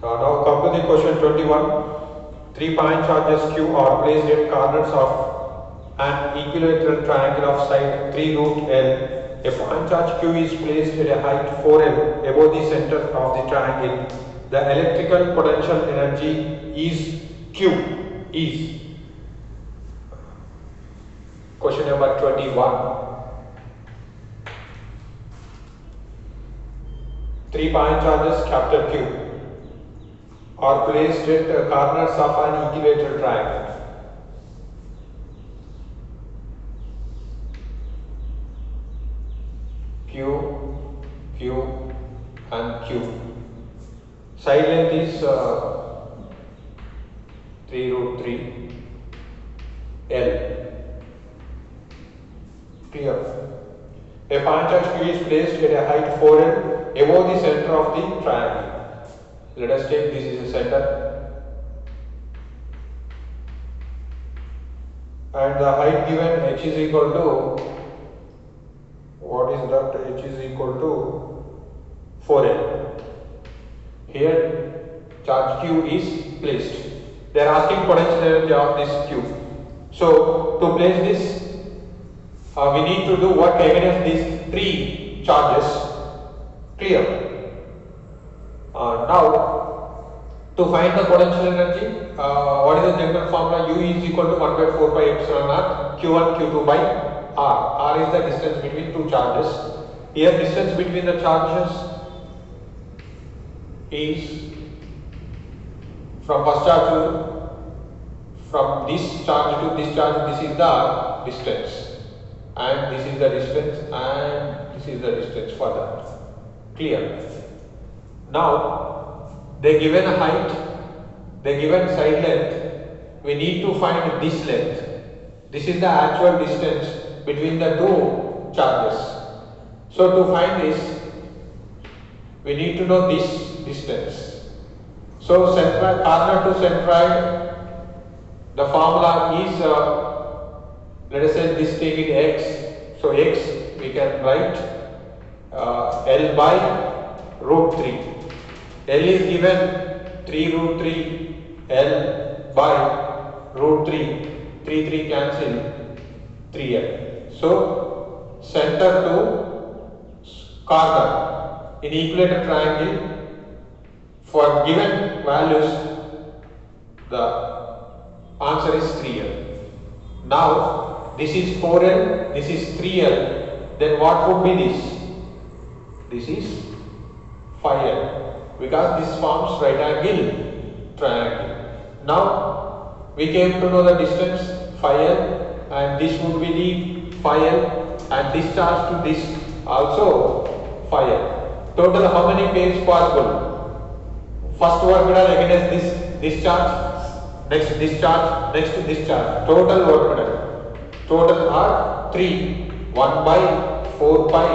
Now come to the question 21. Three point charges Q are placed at corners of an equilateral triangle of side 3 root L. A point charge Q is placed at a height 4L above the center of the triangle. The electrical potential energy is Q is. Question number 21. 3 point charges capital Q are placed at corners of an equilateral triangle. Q, Q and Q. Side length is 3 root 3 L. Clear. A point charge Q is placed at a height 4L above the center of the triangle. Let us take this is the center and the height given h is equal to, what is that, h is equal to 4L. Here charge Q is placed. They are asking potential energy of this Q. So to place this we need to do what against these three charges. Clear. Now to find the potential energy, what is the general formula? U is equal to 1 by 4 pi epsilon naught Q1 Q2 by R. R is the distance between two charges. Here distance between the charges is from first charge to, from this charge to this charge, this is the distance and this is the distance and this is the distance for that. Clear. Now they given a height, they given side length, we need to find this length. This is the actual distance between the two charges. So to find this we need to know this distance. So centroid, corner to centroid, the formula is let us say this take it x. So x we can write L by root 3. L is given 3 root 3 L by root 3. 3 cancel 3L. So center to corner in equilateral triangle for given values the answer is 3L. Now this is 4L, this is 3L, then what would be this? This is 5L because this forms right angle triangle. Now we came to know the distance 5L and this would be the 5L and this charge to this also 5L. Total how many pairs possible? First work done against this charge, next this charge, next this charge. Total work done. Total are 3. 1 by 4 pi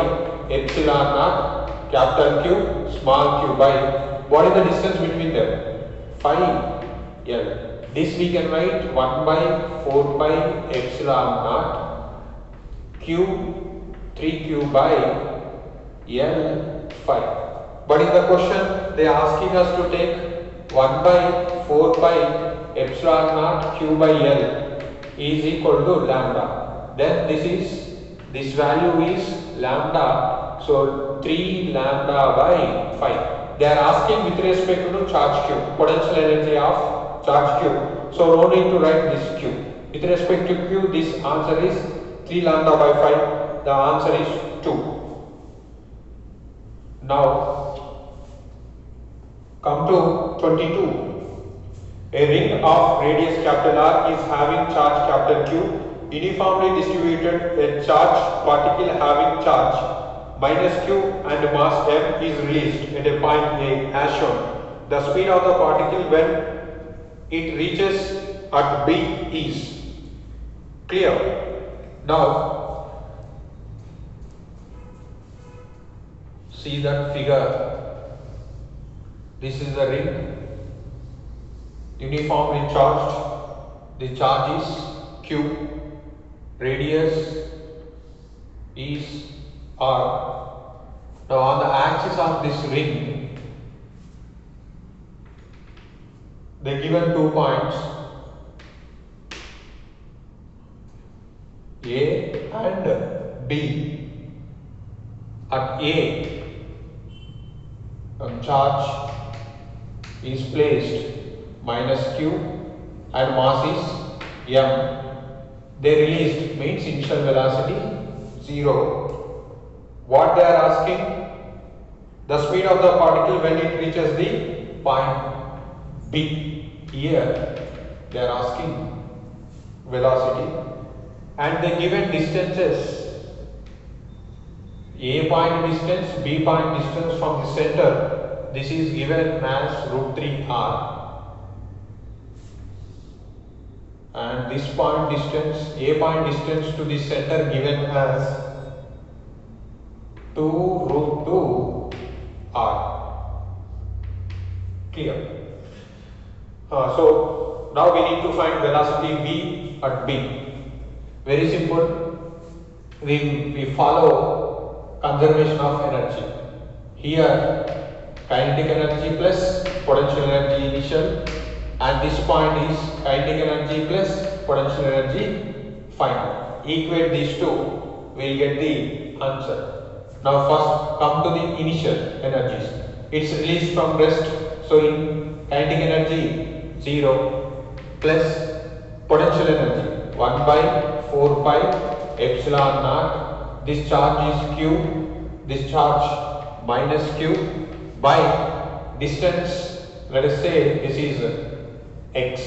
epsilon naught capital Q small q by, what is the distance between them? 5L. This we can write 1 by 4 pi epsilon naught Q 3Q by L 5. But in the question they are asking us to take 1 by 4 pi epsilon naught Q by L is equal to lambda. Then this value is lambda, so 3 lambda by 5. They are asking with respect to charge Q, potential energy of charge Q. So no need to write this Q. With respect to Q, this answer is 3 lambda by 5. The answer is 2. Now come to 22. A ring of radius capital R is having charge capital Q. Uniformly distributed, a charged particle having charge minus Q and mass m is released at a point A as shown. The speed of the particle when it reaches at B is. Clear? Now see that figure. This is the ring uniformly charged. The charge is Q. Radius is R. Now on the axis of this ring, They given 2 points A and B. At A, charge is placed minus q and mass is m. They released means initial velocity 0. What they are asking? The speed of the particle when it reaches the point B. Here they are asking velocity and they given distances. A point distance, B point distance from the center. This is given as root 3 r. And this point distance, A point distance to the center given as 2 root 2 r. Clear? So now we need to find velocity v at B. Very simple. We follow conservation of energy. Here kinetic energy plus potential energy initial, and this point is kinetic energy plus potential energy final. Equate these two, we will get the answer. Now first come to the initial energies. It's released from rest, so in kinetic energy 0 plus potential energy 1 by 4 pi epsilon naught. This charge is q, this charge minus q by distance. Let us say this is x.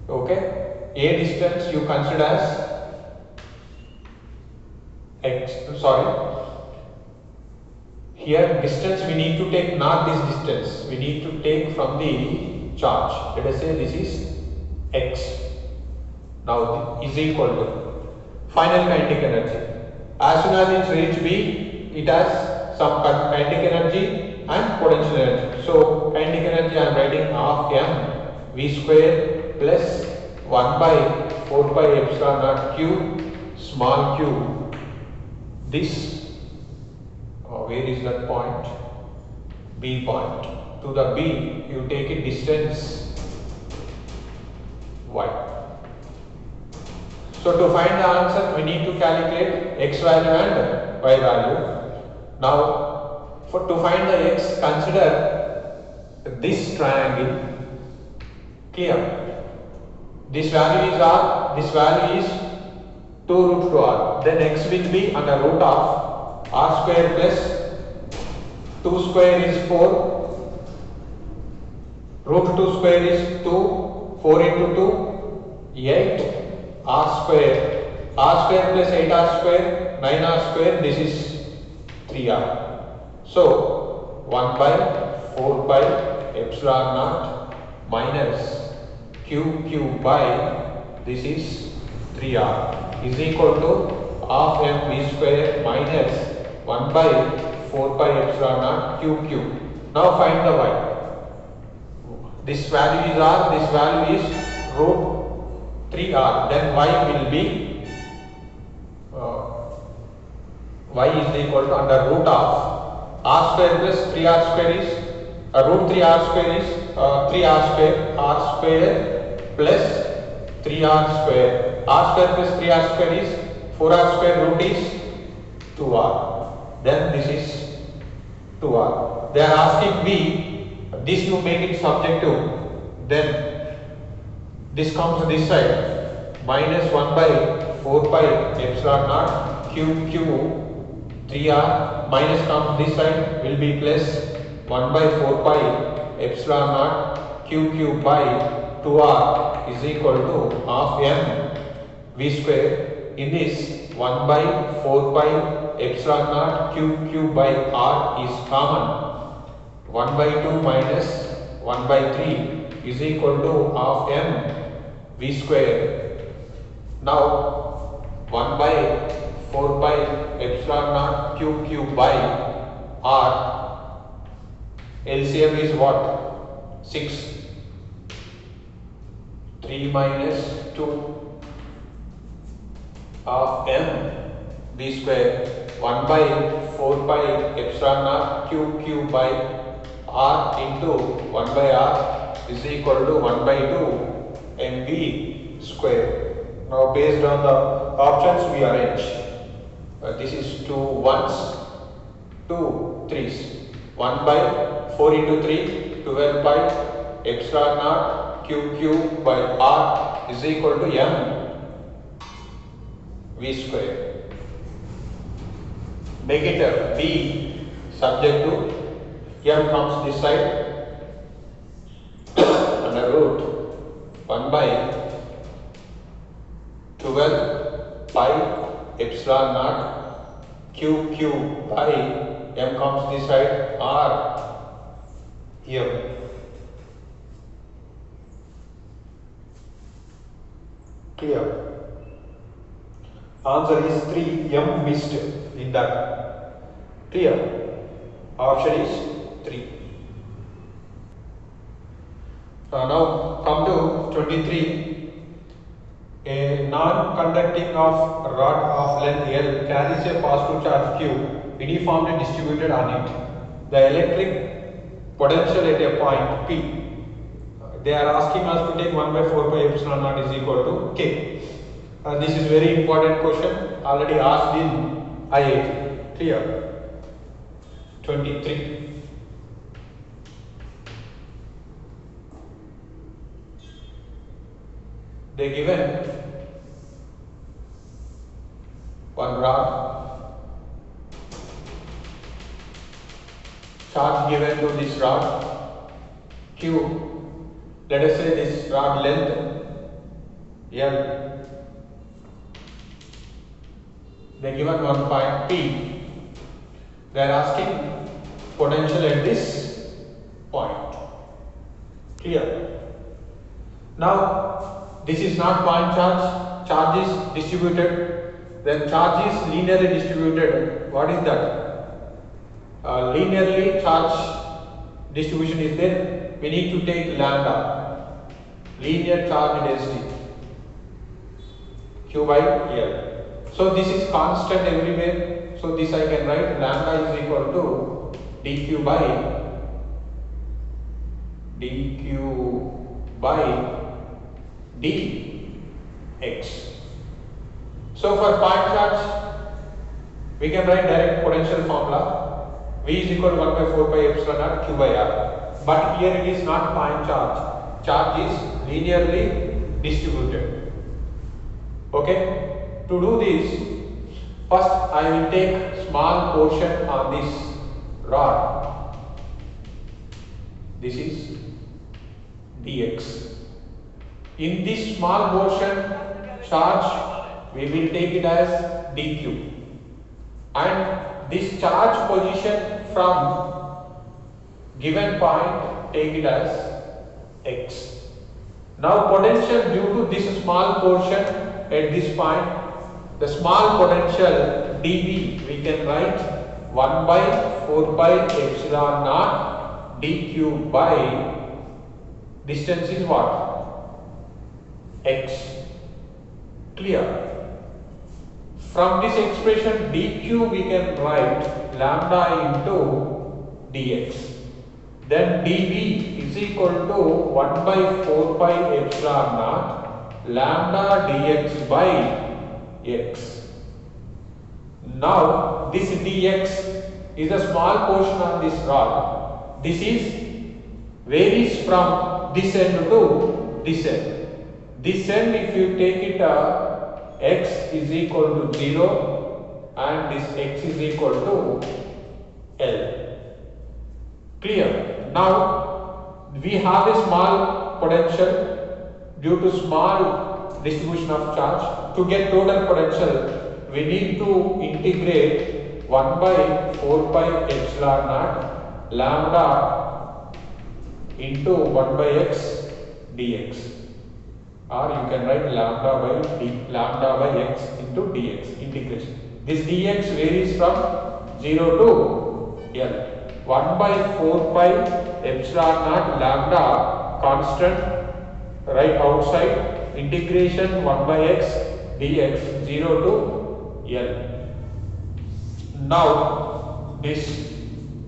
Okay, a distance you consider as x. Here distance we need to take not this distance, we need to take from the charge. Let us say this is x. Now is equal to final kinetic energy. As soon as it reaches B, it has some kinetic energy and potential energy. So kinetic energy I am writing half m v square plus 1 by 4 pi epsilon naught q small q. This where is that point? B point. To the B you take a distance y. So to find the answer we need to calculate x value and y value. Now to find the x, consider this triangle. Clear? This value is r, this value is 2 root 2 r. Then x will be under root of r square plus 2 square is 4, root 2 square is 2, 4 into 2, 8 r square plus 8 r square, 9 r square, this is 3 r. So 1 by 4 pi epsilon naught minus q by this is 3 r is equal to half m v square minus 1 by 4 pi epsilon naught q. Now find the y. This value is r, this value is root 3r. Then y will be y is equal to under root of r square plus 3r square is root 3r square is 3r square, r square plus 3r square. R square plus 3r square is 4r square, root is 2r. Then this is 2r. They are asking B, this you make it subjective. Then this comes to this side, minus 1 by 4 pi epsilon naught q 3r, minus comes this side will be plus 1 by 4 pi epsilon naught q by 2r is equal to half m v square. In this 1 by 4 pi epsilon naught q by r is common. 1 by 2 minus 1 by 3 is equal to half m v square. Now 1 by 4 pi epsilon naught q by r, LCM is what? 6. 3 minus 2 half m v square. 1 by 4 pi epsilon naught q by r into 1 by r is equal to 1 by 2 mv square. Now based on the options we arrange. This is 2 ones, 2 threes. 1 by 4 into 3, 12 by epsilon naught q by r is equal to m v square. Negative b subject to m comes this side under root 1 by 12 pi epsilon naught q by m comes this side r m. Clear? Answer is 3, m missed in that. Clear? Option is 3. Now come to 23. A non-conducting of rod of length L carries a positive charge Q uniformly distributed on it. The electric potential at a point P. They are asking us to take 1 by 4 pi epsilon naught is equal to K. This is very important question, already asked in IIT. Clear? 23. They given one rod, charge given to this rod Q. Let us say this rod length L. They given one point P. They are asking potential at this point. Clear? Now this is not point charge. Charge is distributed. Then charge is linearly distributed. What is that? Linearly charge distribution is there. We need to take lambda. Linear charge density. Q by L. So this is constant everywhere. So this I can write lambda is equal to dq by dx. So for point charge, we can write direct potential formula. V is equal to 1 by 4 pi epsilon naught q by r. But here it is not point charge. Charge is linearly distributed. Okay. To do this, first I will take small portion on this rod. This is dx. In this small portion charge, we will take it as dq. And this charge position from given point, take it as x. Now potential due to this small portion at this point, the small potential dV we can write 1 by 4 pi epsilon naught dq by distance is what? X. Clear? From this expression dq we can write lambda into dx. Then dV is equal to 1 by 4 pi epsilon naught lambda dx by x. Now this dx is a small portion on this rod. This is varies from this end to this end. This end, if you take it x is equal to 0 and this x is equal to L. Clear? Now we have a small potential due to small distribution of charge. To get total potential, we need to integrate 1 by 4 pi epsilon naught lambda into 1 by x dx. Or you can write lambda by x into dx integration. This dx varies from 0 to L. 1 by 4 pi epsilon naught lambda constant right outside, integration 1 by x dx 0 to L. Now this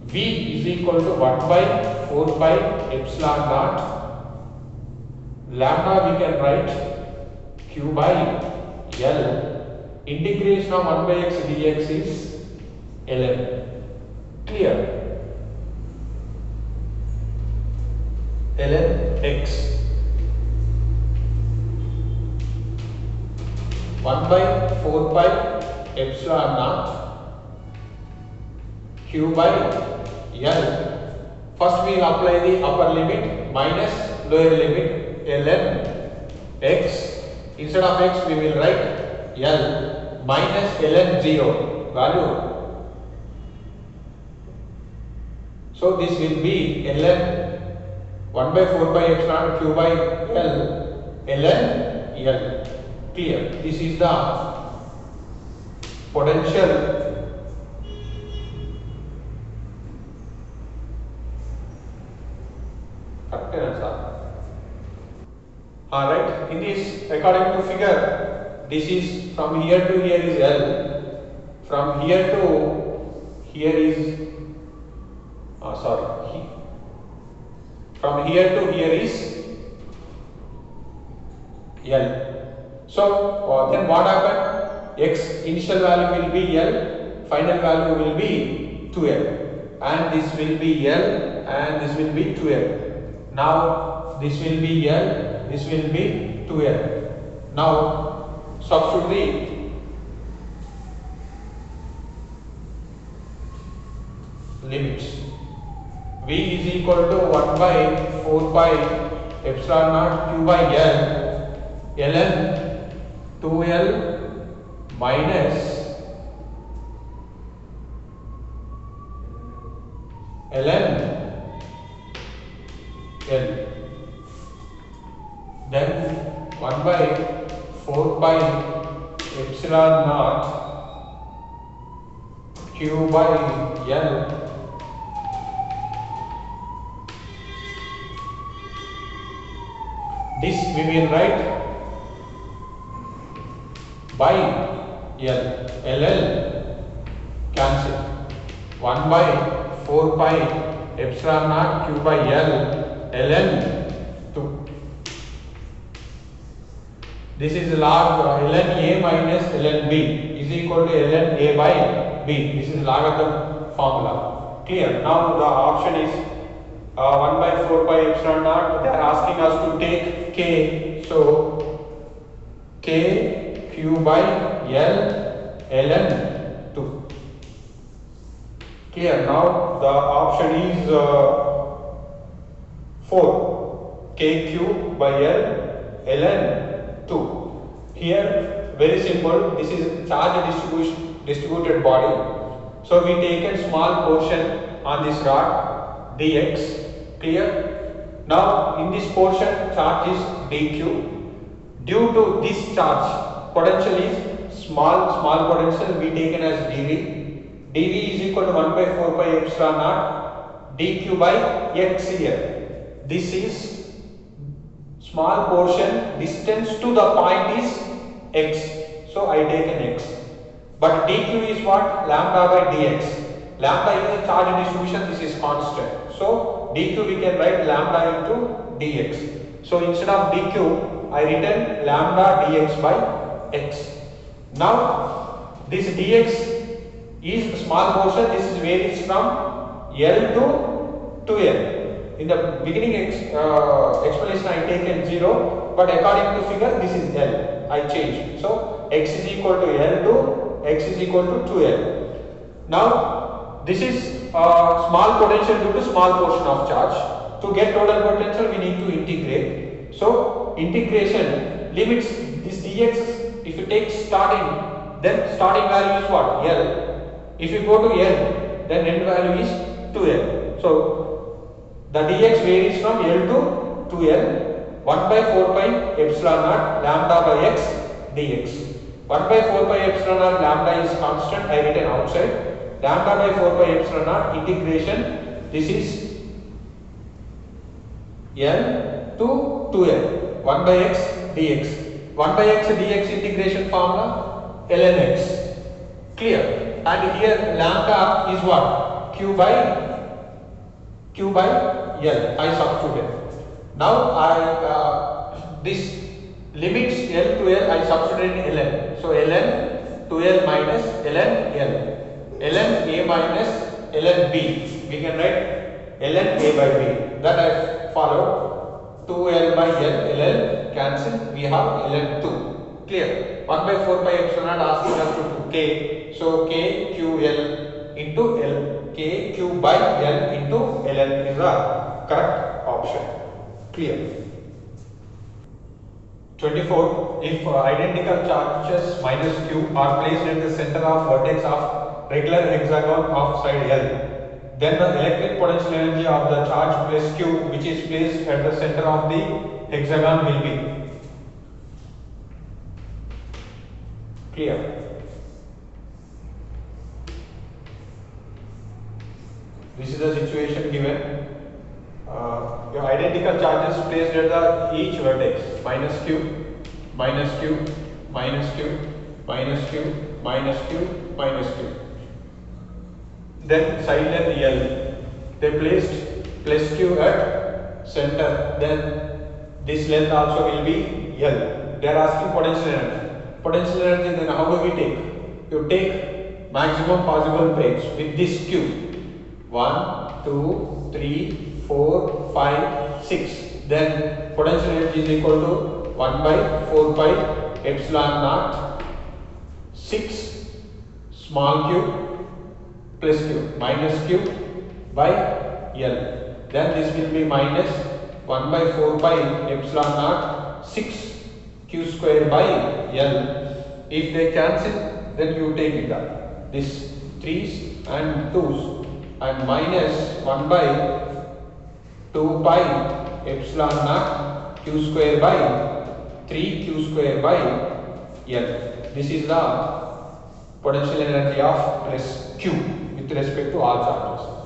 V is equal to 1 by 4 pi epsilon naught lambda we can write q by L. Integration of 1 by x dx is ln. Clear? ln x 1 by 4 pi epsilon naught q by L. First we apply the upper limit minus lower limit ln x. Instead of x we will write L minus ln 0 value. So this will be ln 1 by 4 pi epsilon q by L ln L. Clear? This is the potential Alright, in this, according to figure, this is from here to here is L, from here to here is, from here to here is L. So, then what happened? X initial value will be L, final value will be 2L, and this will be L, and this will be 2L. Now, this will be L, this will be 2L. Now, substitute the limits. V is equal to 1 by 4 pi epsilon naught q by L ln 2L minus ln L. Then 1 by 4 pi epsilon naught q by L this we will write by L. LL cancel. 1 by 4 pi epsilon naught q by L ln 2. This is log ln A minus ln B is equal to ln A by B. This is logarithm formula. Clear? Now the option is 1 by 4 pi epsilon naught. They are asking us to take K. So K q by L ln 2. Clear? Now the option is 4. Kq by L ln 2. Here very simple, this is charge distributed body. So we taken small portion on this rod dx. Clear? Now in this portion charge is dq. Due to this charge, potential is small potential we taken as dv. dv is equal to 1 by 4 pi epsilon naught dq by x here. This is small portion, distance to the point is x. So I take an x. But dq is what? Lambda by dx. Lambda is the charge distribution, this is constant. So dq we can write lambda into dx. So instead of dq, I written lambda dx by x. Now this dx is small portion, this is varies from L to L. In the beginning explanation I taken 0, but according to figure this is L. I changed. So x is equal to L to x is equal to 2L. Now this is small potential due to small portion of charge. To get total potential we need to integrate. So integration limits this dx. If you take starting, then starting value is what? L. If you go to L, then end value is 2L. So the dx varies from L to 2L. 1 by 4 pi epsilon naught lambda by x dx. 1 by 4 pi epsilon naught lambda is constant, I written outside. Lambda by 4 pi epsilon naught integration, this is L to 2L. 1 by x dx. 1 by x dx integration formula ln x. Clear? And here lambda is what? Q by L. I substituted. Now this limits L to L, I substitute in ln. So ln 2L minus ln L. ln A minus ln B. We can write ln A by B. That I followed. 2L by L, ln cancel. We have ln 2. Clear? 1 by 4 pi epsilon naught asking us to do K. So K Q L into L. K Q by L into ln is the correct option. Clear? 24. If identical charges minus Q are placed at the center of vertex of regular hexagon of side L, then the electric potential energy of the charge plus Q which is placed at the center of the hexagon will be. Clear? This is the situation given. Your identical charges placed at the each vertex minus Q, minus Q, minus Q, minus Q, minus Q, minus Q. Then side length L, they placed plus Q at center. Then this length also will be L. They are asking potential energy. Potential energy, then how do we take? You take maximum possible page with this Q. 1, 2, 3, 4, 5, 6. Then potential energy is equal to 1 by 4 pi epsilon naught 6 small q plus q minus q by L. Then this will be minus 1 by 4 pi epsilon naught 6 q square by L. If they cancel, then you take it up. This 3's and 2's and minus 1 by 2 pi epsilon naught q square by 3 q square by L. This is the potential energy of plus q with respect to all charges.